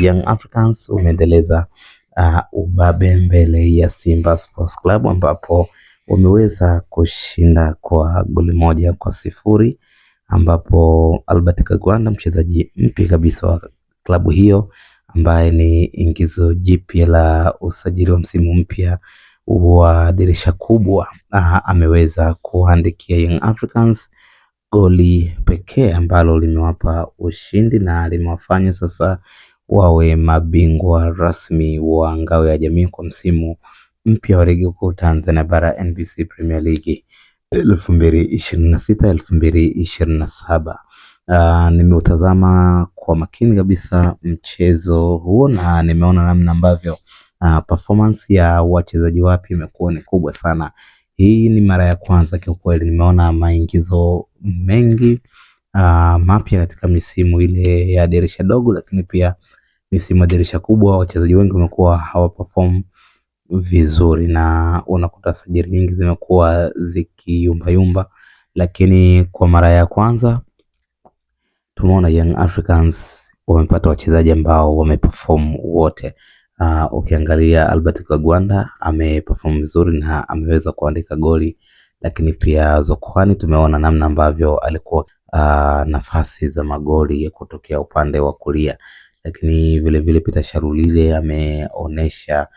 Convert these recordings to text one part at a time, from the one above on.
Young Africans umeendeleza ubabe mbele ya Simba Sports Club ambapo wameweza kushinda kwa goli 1-0, ambapo Albert Kangwanda mchezaji mpya kabisa wa klabu hiyo ambaye ni ingizo jipya la usajili wa msimu mpya wa dirisha kubwa ameweza kuandikia Young Africans goli pekee ambalo limewapa ushindi na limewafanya sasa wawe mabingwa rasmi wa ngao ya jamii kwa msimu mpya wa ligi kuu Tanzania bara NBC Premier League 2026-2027. Nimeutazama kwa makini kabisa mchezo huo na nimeona namna ambavyo performance ya wachezaji wapya imekuwa ni kubwa sana. Hii ni mara ya kwanza kwa kweli nimeona maingizo mengi mapya katika misimu ile ya dirisha dogo, lakini pia misimu ya dirisha kubwa wachezaji wengi wamekuwa hawaperform vizuri na unakuta sajili nyingi zimekuwa zikiyumbayumba, lakini kwa mara ya kwanza tumeona Young Africans wamepata wachezaji ambao wameperform wote. Ukiangalia Albert Kangwanda ameperform vizuri na ameweza kuandika goli, lakini pia Zokwani tumeona namna ambavyo alikuwa nafasi za magoli ya kutokea upande wa kulia, lakini vile vile Peter Sharulile ameonesha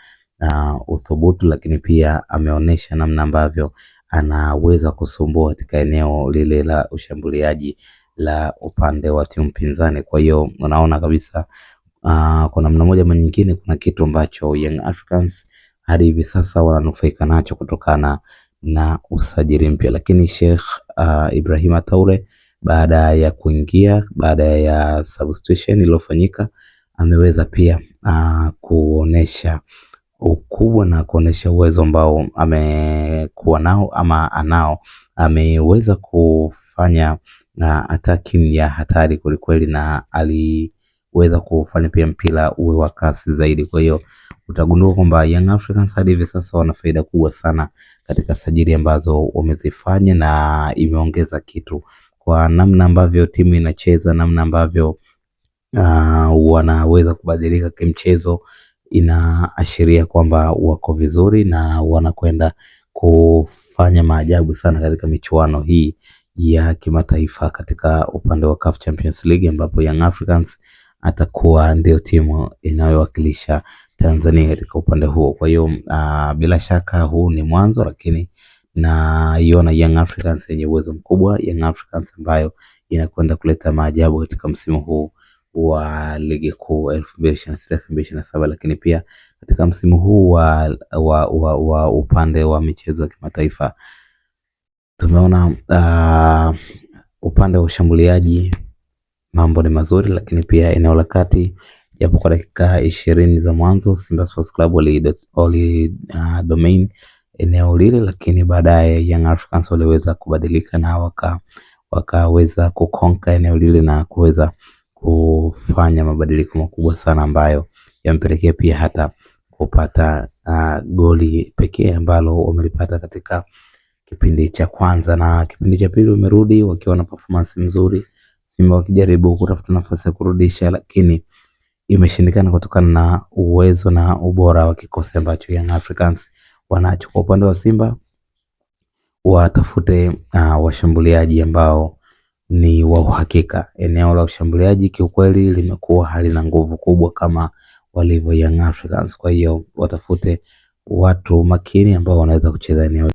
uthubutu, lakini pia ameonesha namna ambavyo anaweza kusumbua katika eneo lile la ushambuliaji la upande wa timu pinzani. Kwa hiyo unaona kabisa kwa namna moja ama nyingine kuna kitu ambacho Young Africans hadi hivi sasa wananufaika nacho kutokana na usajili mpya, lakini Sheikh Ibrahim Toure baada ya kuingia, baada ya substitution iliyofanyika, ameweza pia kuonesha ukubwa na kuonesha uwezo ambao amekuwa nao ama anao. Ameweza kufanya attacking ya hatari kwelikweli na aliweza kufanya pia mpira uwe wa kasi zaidi. Kwa hiyo utagundua kwamba Young Africans hadi hivi sasa wana faida kubwa sana katika sajili ambazo wamezifanya, na imeongeza kitu kwa namna ambavyo timu inacheza, namna ambavyo wanaweza kubadilika kimchezo. Inaashiria kwamba wako vizuri na wanakwenda kufanya maajabu sana katika michuano hii ya kimataifa katika upande wa CAF Champions League, ambapo Young Africans atakuwa ndio timu inayowakilisha Tanzania katika upande huo. Kwa hiyo bila shaka huu ni mwanzo, lakini naiona Young Africans yenye uwezo mkubwa, Young Africans ambayo inakwenda kuleta maajabu katika msimu huu wa ligi kuu 2026-2027, lakini pia katika msimu huu wa upande wa michezo ya kimataifa tumeona upande wa ushambuliaji mambo ni mazuri, lakini pia eneo la kati japo kwa dakika 20 za mwanzo Simba Sports Club wali domain eneo lile, lakini baadaye Young Africans waliweza kubadilika na wakaweza kukonka eneo lile na kuweza kufanya mabadiliko makubwa sana ambayo yampelekea pia hata kupata goli pekee ambalo wamelipata katika kipindi cha kwanza, na kipindi cha pili wamerudi wakiwa na performance nzuri, Simba wakijaribu kutafuta nafasi ya kurudisha, lakini imeshindikana kutokana na uwezo na ubora wa kikosi ambacho Young Africans wanacho. Kwa upande wa Simba watafute washambuliaji ambao ni wa uhakika. Eneo la ushambuliaji kiukweli limekuwa halina nguvu kubwa kama walivyo Young Africans, kwa hiyo watafute watu makini ambao wanaweza kucheza eneo